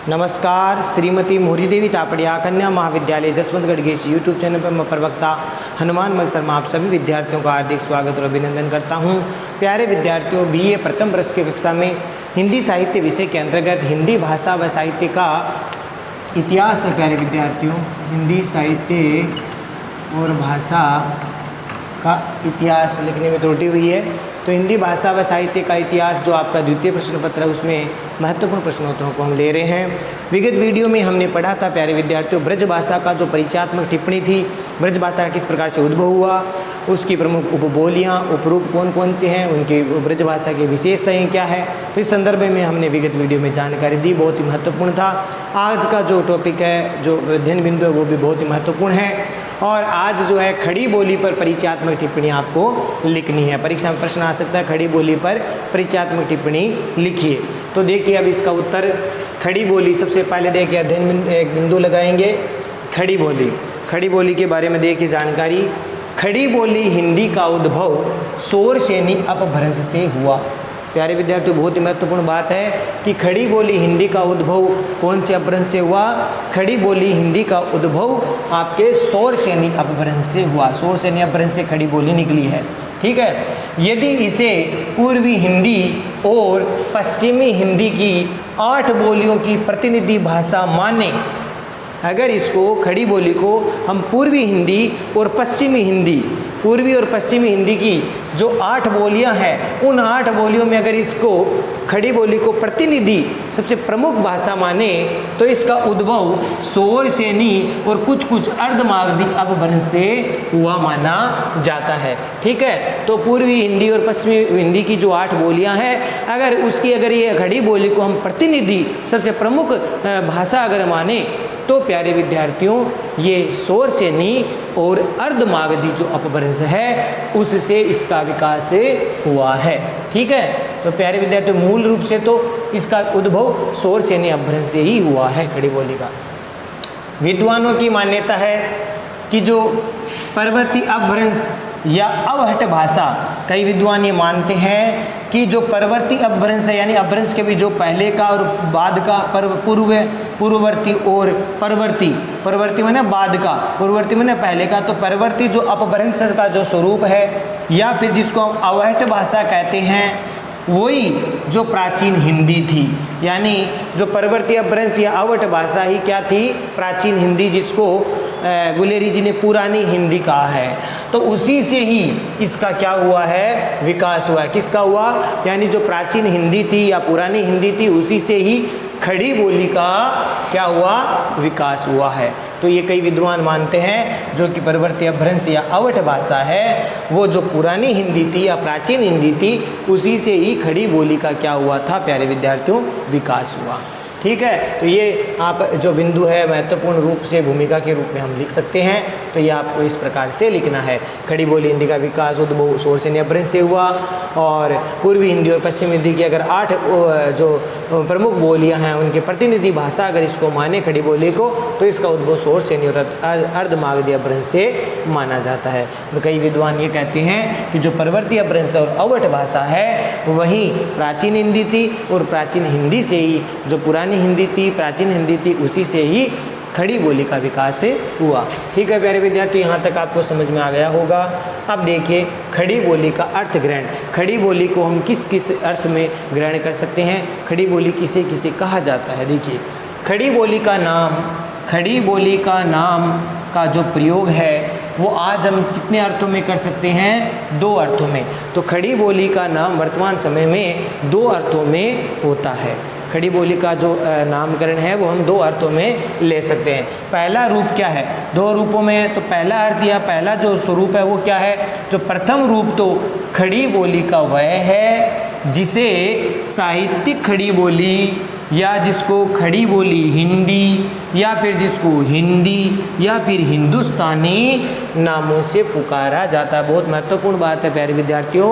नमस्कार। श्रीमती मोहरी देवी तापड़िया कन्या महाविद्यालय जसवंतगढ़ के इस यूट्यूब चैनल पर मैं प्रवक्ता हनुमान मल शर्मा आप सभी विद्यार्थियों का हार्दिक स्वागत और अभिनंदन करता हूं। प्यारे विद्यार्थियों, बीए प्रथम वर्ष की कक्षा में हिंदी साहित्य विषय के अंतर्गत हिंदी भाषा व साहित्य का इतिहास है। प्यारे विद्यार्थियों, हिंदी साहित्य और भाषा का इतिहास लिखने में त्रुटि हुई है, तो हिंदी भाषा व साहित्य का इतिहास जो आपका द्वितीय प्रश्न पत्र है उसमें महत्वपूर्ण प्रश्नोत्तरों को हम ले रहे हैं। विगत वीडियो में हमने पढ़ा था प्यारे विद्यार्थियों, ब्रज भाषा का जो परिचयात्मक टिप्पणी थी, ब्रज भाषा किस प्रकार से उद्भव हुआ, उसकी प्रमुख उपबोलियाँ उपरूप कौन कौन से हैं, उनकी ब्रज भाषा की विशेषताएँ क्या है, तो इस संदर्भ में हमने विगत वीडियो में जानकारी दी, बहुत ही महत्वपूर्ण था। आज का जो टॉपिक है, जो अध्ययन बिंदु है, वो भी बहुत ही महत्वपूर्ण है। और आज जो है खड़ी बोली पर परिचयात्मक टिप्पणी आपको लिखनी है। परीक्षा में प्रश्न आ सकता है, खड़ी बोली पर परिचयात्मक टिप्पणी लिखिए। तो देखिए अब इसका उत्तर, खड़ी बोली सबसे पहले देखिए अध्ययन में एक बिंदु लगाएंगे। खड़ी बोली, खड़ी बोली के बारे में देखिए जानकारी। खड़ी बोली हिंदी का उद्भव शोर सेनी अपभ्रंश से हुआ। प्यारे विद्यार्थियों, बहुत ही महत्वपूर्ण बात है कि खड़ी बोली हिंदी का उद्भव कौन से अपभ्रंश से हुआ। खड़ी बोली हिंदी का उद्भव आपके शोर सेनी अपभ्रंश से हुआ। शोर सेनी अपभ्रंश से खड़ी बोली निकली है, ठीक है। यदि इसे पूर्वी हिंदी और पश्चिमी हिंदी की 8 बोलियों की प्रतिनिधि भाषा माने, अगर इसको खड़ी बोली को हम पूर्वी हिंदी और पश्चिमी हिंदी, पूर्वी और पश्चिमी हिंदी की जो 8 बोलियां हैं, उन 8 बोलियों में अगर इसको खड़ी बोली को प्रतिनिधि सबसे प्रमुख भाषा माने, तो इसका उद्भव शोर सेनी और कुछ अर्धमागधी अपभ्रंश से हुआ माना जाता है, ठीक है। तो पूर्वी हिंदी और पश्चिमी हिंदी की जो 8 बोलियां हैं, अगर ये खड़ी बोली को हम प्रतिनिधि सबसे प्रमुख भाषा अगर माने, तो प्यारे विद्यार्थियों ये शोर सेनी और अर्धमागधी जो अपभ्रंश है उससे इसका विकास हुआ है, ठीक है। तो प्यारे विद्यार्थियों, मूल रूप से तो इसका उद्भव शोर सेनी अपभ्रंश से ही हुआ है खड़ी बोली का। विद्वानों की मान्यता है कि जो परवर्ती अपभ्रंश या अवहट भाषा, कई विद्वान ये मानते हैं कि जो परवर्ती अपभ्रंश है, यानी अपभ्रंश के भी जो पहले का और बाद का, पूर्ववर्ती और परवर्ती माने बाद का, पूर्ववर्ती माने पहले का, तो परवर्ती जो अपभ्रंश का जो स्वरूप है या फिर जिसको हम अवहट भाषा कहते हैं, वही जो प्राचीन हिंदी थी। यानी जो परवर्ती अपभ्रंश या अवहट भाषा ही क्या थी, प्राचीन हिंदी, जिसको गुलेरी जी ने पुरानी हिंदी कहा है। तो उसी से ही इसका क्या हुआ है, विकास हुआ है। किसका हुआ, यानी जो प्राचीन हिंदी थी या पुरानी हिंदी थी, उसी से ही खड़ी बोली का क्या हुआ, विकास हुआ है। तो ये कई विद्वान मानते हैं जो कि परवर्ती अपभ्रंश या अवहट भाषा है, वो जो पुरानी हिंदी थी या प्राचीन हिंदी थी, उसी से ही खड़ी बोली का क्या हुआ था प्यारे विद्यार्थियों, विकास हुआ, ठीक है। तो ये आप जो बिंदु है महत्वपूर्ण रूप से भूमिका के रूप में हम लिख सकते हैं। तो ये आपको इस प्रकार से लिखना है। खड़ी बोली हिंदी का विकास उद्भव शोर सेनी अपभ्रंश से हुआ, और पूर्वी हिंदी और पश्चिमी हिंदी की अगर 8 जो प्रमुख बोलियां हैं उनके प्रतिनिधि भाषा अगर इसको माने खड़ी बोली को, तो इसका उद्भव शोर सेनी और अर्धमागधी अपभ्रंश से माना जाता है। तो कई विद्वान ये कहते हैं कि जो परवर्ती अपभ्रंश और अवहट भाषा है वही प्राचीन हिंदी थी, और प्राचीन हिंदी से ही जो पुरानी हिंदी थी, प्राचीन हिंदी थी, उसी से ही खड़ी बोली का विकास हुआ, ठीक है। प्यारे विद्यार्थी, यहाँ तक आपको समझ में आ गया होगा। अब देखिए खड़ी बोली का अर्थ ग्रहण। खड़ी बोली को हम किस किस अर्थ में ग्रहण कर सकते हैं, खड़ी बोली किसे किसे कहा जाता है। देखिए खड़ी बोली का नाम का जो प्रयोग है वो आज हम कितने अर्थों में कर सकते हैं, 2 अर्थों में। तो खड़ी बोली का नाम वर्तमान समय में 2 अर्थों में होता है। खड़ी बोली का जो नामकरण है वो हम 2 अर्थों में ले सकते हैं। पहला रूप क्या है, 2 रूपों में। तो पहला अर्थ या पहला जो स्वरूप है वो क्या है, जो प्रथम रूप तो खड़ी बोली का वह है जिसे साहित्यिक खड़ी बोली या जिसको खड़ी बोली हिंदी या फिर जिसको हिंदी या फिर हिंदुस्तानी नामों से पुकारा जाता है। बहुत महत्वपूर्ण बात है प्यारे विद्यार्थियों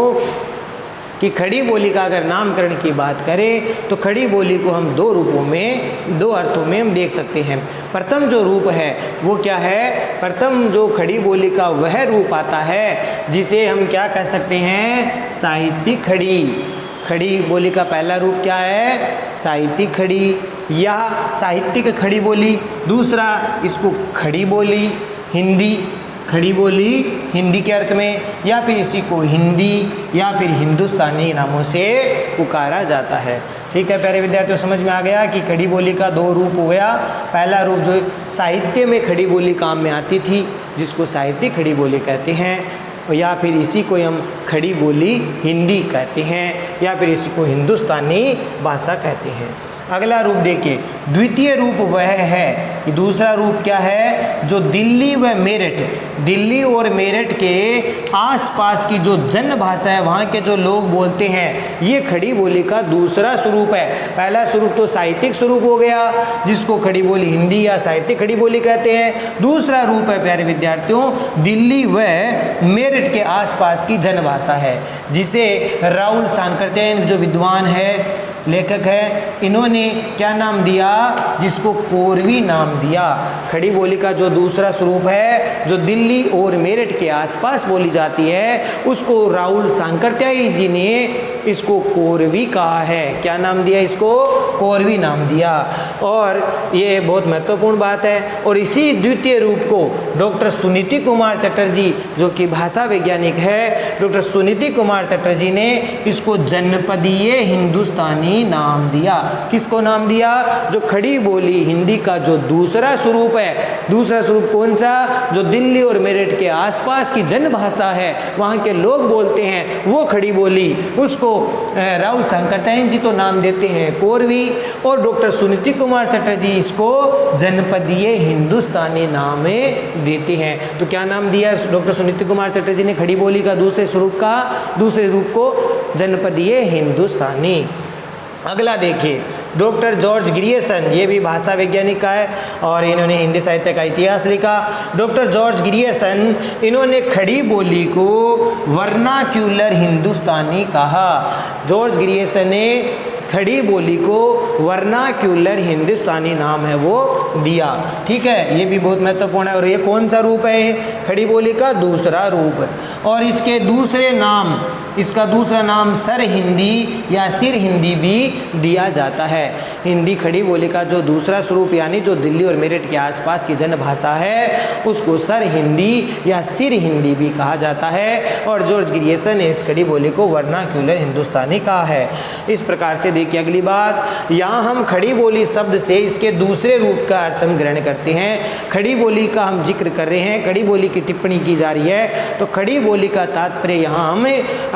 कि खड़ी बोली का अगर नामकरण की बात करें तो खड़ी बोली को हम 2 रूपों में, 2 अर्थों में हम देख सकते हैं। प्रथम जो रूप है वो क्या है, प्रथम जो खड़ी बोली का वह रूप आता है जिसे हम क्या कह सकते हैं, साहित्यिक खड़ी। खड़ी बोली का पहला रूप क्या है, साहित्यिक खड़ी। या साहित्यिक खड़ी बोली, दूसरा इसको खड़ी बोली हिंदी, खड़ी बोली हिंदी के अर्थ में, या फिर इसी को हिंदी या फिर हिंदुस्तानी नामों से पुकारा जाता है। ठीक है प्यारे विद्यार्थियों, समझ में आ गया कि खड़ी बोली का दो रूप हो गया। पहला रूप जो साहित्य में खड़ी बोली काम में आती थी, जिसको साहित्यिक खड़ी बोली कहते हैं, या फिर इसी को हम खड़ी बोली हिंदी कहते हैं, या फिर इसी को हिंदुस्तानी भाषा कहते हैं। अगला रूप देखिए, द्वितीय रूप वह है, दूसरा रूप क्या है, जो दिल्ली व मेरठ, दिल्ली और मेरठ के आसपास की जो जन भाषा है, वहाँ के जो लोग बोलते हैं, ये खड़ी बोली का दूसरा स्वरूप है। पहला स्वरूप तो साहित्यिक स्वरूप हो गया, जिसको खड़ी बोली हिंदी या साहित्यिक खड़ी बोली कहते हैं। दूसरा रूप है प्यारे विद्यार्थियों, दिल्ली व मेरठ के आसपास की जन भाषा है, जिसे राहुल सांकरत्यायन जो विद्वान है, लेखक है, इन्होंने क्या नाम दिया, जिसको कोरवी नाम दिया। खड़ी बोली का जो दूसरा स्वरूप है, जो दिल्ली और मेरठ के आसपास बोली जाती है, उसको राहुल सांकरत्यायन जी ने इसको कोरवी कहा है। क्या नाम दिया इसको, कोरवी नाम दिया। और ये बहुत महत्वपूर्ण बात है। और इसी द्वितीय रूप को डॉक्टर सुनीति कुमार चटर्जी, जो कि भाषा वैज्ञानिक है, डॉक्टर सुनीति कुमार चटर्जी ने इसको जनपदीय हिंदुस्तानी नाम दिया। किसको नाम दिया, जो खड़ी बोली हिंदी का जो दूसरा स्वरूप है। दूसरा स्वरूप कौन सा, जो दिल्ली और मेरठ के आसपास की जन भाषा है, वहाँ के लोग बोलते हैं, वो खड़ी बोली, उसको राहुल सांकरत्यायन जी तो नाम देते हैं कोरवी, और डॉक्टर सुनीति कुमार चटर्जी इसको जनपदीय हिंदुस्तानी नाम देते हैं। तो क्या नाम दिया डॉक्टर सुनीति कुमार चटर्जी ने खड़ी बोली का दूसरे स्वरूप का, दूसरे रूप को जनपदीय हिंदुस्तानी। अगला देखिए, डॉक्टर जॉर्ज ग्रियर्सन, ये भी भाषा वैज्ञानिक का है और इन्होंने हिंदी साहित्य का इतिहास लिखा। डॉक्टर जॉर्ज ग्रियर्सन, इन्होंने खड़ी बोली को वर्नाक्यूलर हिंदुस्तानी कहा। जॉर्ज ग्रियर्सन ने खड़ी बोली को वर्नाक्यूलर हिंदुस्तानी नाम है वो दिया। ठीक है, ये भी बहुत महत्वपूर्ण है। और ये कौन सा रूप है, खड़ी बोली का दूसरा रूप। और इसके दूसरे नाम, इसका दूसरा नाम सर हिंदी या सिर हिंदी भी दिया जाता है। हिंदी खड़ी बोली का जो दूसरा स्वरूप, यानी जो दिल्ली और मेरठ के आसपास की जन भाषा है, उसको सर हिंदी या सिर हिंदी भी कहा जाता है। और जॉर्ज ग्रियर्सन ने इस खड़ी बोली को वर्नाक्यूलर हिंदुस्तानी कहा है। इस प्रकार से देखिए अगली बात, यहाँ हम खड़ी बोली शब्द से इसके दूसरे रूप का अर्थ हम ग्रहण करते हैं। खड़ी बोली का हम जिक्र कर रहे हैं, खड़ी बोली की टिप्पणी की जा रही है, तो खड़ी बोली का तात्पर्य यहाँ हम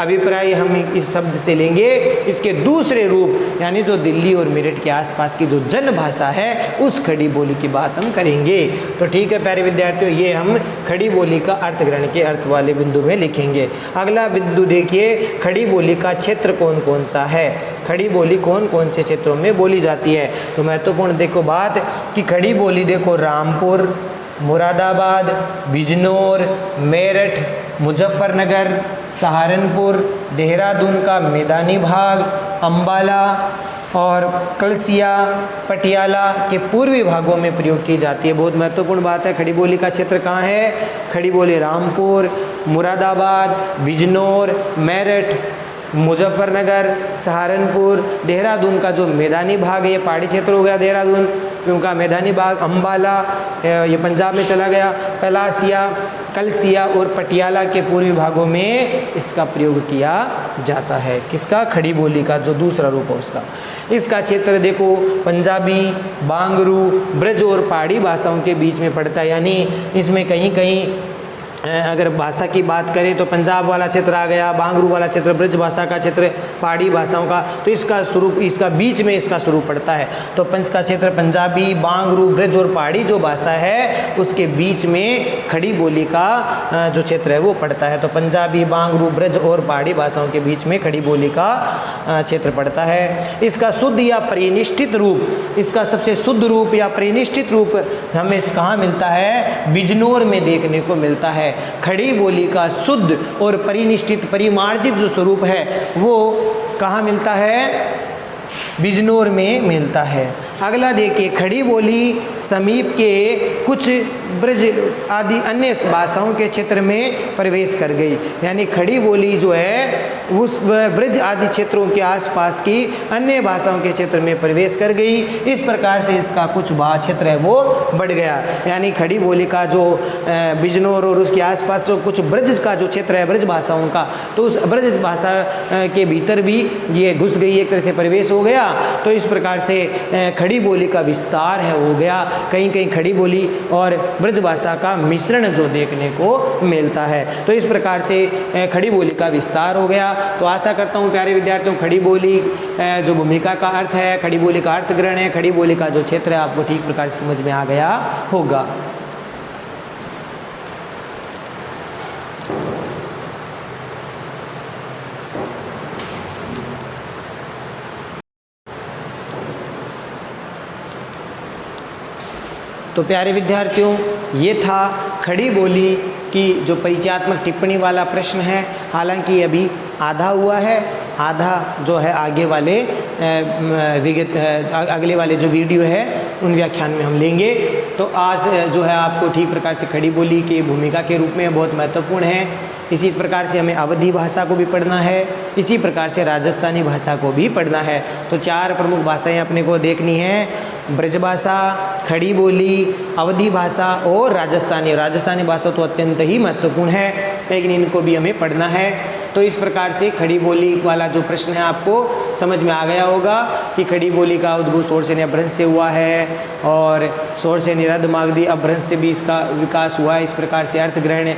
अभिप्राय हम इस शब्द से लेंगे, इसके दूसरे रूप यानी जो दिल्ली और मेरठ के आसपास की जो जन भाषा है, उस खड़ी बोली की बात हम करेंगे। तो ठीक है प्यारे विद्यार्थियों, ये हम खड़ी बोली का अर्थ ग्रहण के अर्थ वाले बिंदु में लिखेंगे। अगला बिंदु देखिए, खड़ी बोली का क्षेत्र कौन कौन सा है, खड़ी बोली कौन कौन से क्षेत्रों में बोली जाती है। तो महत्वपूर्ण देखो बात कि खड़ी बोली देखो रामपुर, मुरादाबाद, बिजनौर, मेरठ, मुजफ्फरनगर, सहारनपुर, देहरादून का मैदानी भाग, अंबाला और कलसिया, पटियाला के पूर्वी भागों में प्रयोग की जाती है। बहुत महत्वपूर्ण बात है, खड़ी बोली का क्षेत्र कहाँ है, खड़ी बोली रामपुर, मुरादाबाद, बिजनौर, मेरठ, मुजफ्फरनगर, सहारनपुर, देहरादून का जो मैदानी भाग है, ये पहाड़ी क्षेत्र हो गया देहरादून, उनका मैदानी भाग, अंबाला ये पंजाब में चला गया, पलासिया, कलसिया और पटियाला के पूर्वी भागों में इसका प्रयोग किया जाता है। किसका, खड़ी बोली का जो दूसरा रूप है उसका। इसका क्षेत्र देखो पंजाबी, बांगरू, ब्रज और पहाड़ी भाषाओं के बीच में पड़ता है, यानी इसमें कहीं कहीं अगर भाषा की बात करें तो पंजाब वाला क्षेत्र आ गया, बांगरू वाला क्षेत्र ब्रज भाषा का क्षेत्र, पहाड़ी भाषाओं का, तो इसका स्वरूप, इसका बीच में इसका स्वरूप पड़ता है। तो पंच का क्षेत्र पंजाबी, बांगरू, ब्रज और पहाड़ी जो भाषा है, उसके बीच में खड़ी बोली का जो क्षेत्र है वो पड़ता है। तो पंजाबी, बांगरू, ब्रज और पहाड़ी भाषाओं के बीच में खड़ी बोली का क्षेत्र पड़ता है। इसका शुद्ध या परिनिष्ठित रूप, इसका सबसे शुद्ध रूप या परिनिष्ठित रूप हमें कहाँ मिलता है, बिजनौर में देखने को मिलता है। खड़ी बोली का शुद्ध और परिनिष्ठित परिमार्जित जो स्वरूप है वो कहाँ मिलता है, बिजनौर में मिलता है। अगला देखिए, खड़ी बोली समीप के कुछ ब्रज आदि अन्य भाषाओं के क्षेत्र में प्रवेश कर गई। यानी खड़ी बोली जो है उस ब्रज आदि क्षेत्रों के आसपास की अन्य भाषाओं के क्षेत्र में प्रवेश कर गई। इस प्रकार से इसका कुछ क्षेत्र है वो बढ़ गया। यानी खड़ी बोली का जो बिजनौर और उसके आसपास जो कुछ ब्रज का जो क्षेत्र है ब्रज भाषाओं का, तो उस ब्रज भाषा के भीतर भी ये घुस गई, एक तरह से प्रवेश हो गया। तो इस प्रकार से खड़ी बोली का विस्तार है हो गया। कहीं कहीं खड़ी बोली और ब्रज भाषा का मिश्रण जो देखने को मिलता है। तो इस प्रकार से खड़ी बोली का विस्तार हो गया। तो आशा करता हूँ प्यारे विद्यार्थियों, खड़ी बोली जो भूमिका का अर्थ है, खड़ी बोली का अर्थ ग्रहण है, खड़ी बोली का जो क्षेत्र है आपको ठीक प्रकार से समझ में आ गया होगा। तो प्यारे विद्यार्थियों, ये था खड़ी बोली की जो परिचयात्मक टिप्पणी वाला प्रश्न है। हालांकि अभी आधा हुआ है, आधा जो है आगे वाले अगले वाले जो वीडियो है उन व्याख्यान में हम लेंगे। तो आज जो है आपको ठीक प्रकार से खड़ी बोली की भूमिका के रूप में बहुत महत्वपूर्ण है। इसी प्रकार से हमें अवधी भाषा को भी पढ़ना है, इसी प्रकार से राजस्थानी भाषा को भी पढ़ना है। तो 4 प्रमुख भाषाएं अपने को देखनी है, ब्रजभाषा, खड़ी बोली, अवधी भाषा और राजस्थानी। राजस्थानी भाषा तो अत्यंत ही महत्वपूर्ण है, लेकिन इनको भी हमें पढ़ना है। तो इस प्रकार से खड़ी बोली वाला जो प्रश्न है आपको समझ में आ गया होगा कि खड़ी बोली का उद्भव शोरसेनी अपभ्रंश से हुआ है और शोरसेनी रद मागधी अपभ्रंश से भी इसका विकास हुआ है। इस प्रकार से अर्थ ग्रहण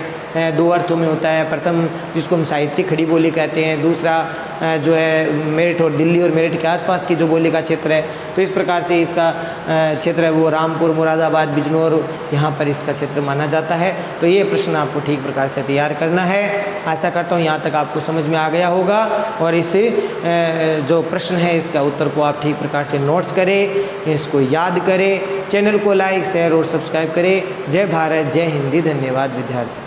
2 अर्थों में होता है। प्रथम जिसको हम साहित्यिक खड़ी बोली कहते हैं, दूसरा जो है मेरठ और दिल्ली और मेरठ के आसपास की जो बोली का क्षेत्र है। तो इस प्रकार से इसका क्षेत्र है वो रामपुर, मुरादाबाद, बिजनौर, यहाँ पर इसका क्षेत्र माना जाता है। तो ये प्रश्न आपको ठीक प्रकार से तैयार करना है। आशा करता हूँ यहाँ तक आपको समझ में आ गया होगा और इस जो प्रश्न है इसका उत्तर को आप ठीक प्रकार से नोट्स करें, इसको याद करें, चैनल को लाइक, शेयर और सब्सक्राइब करें। जय भारत, जय हिंदी। धन्यवाद विद्यार्थी।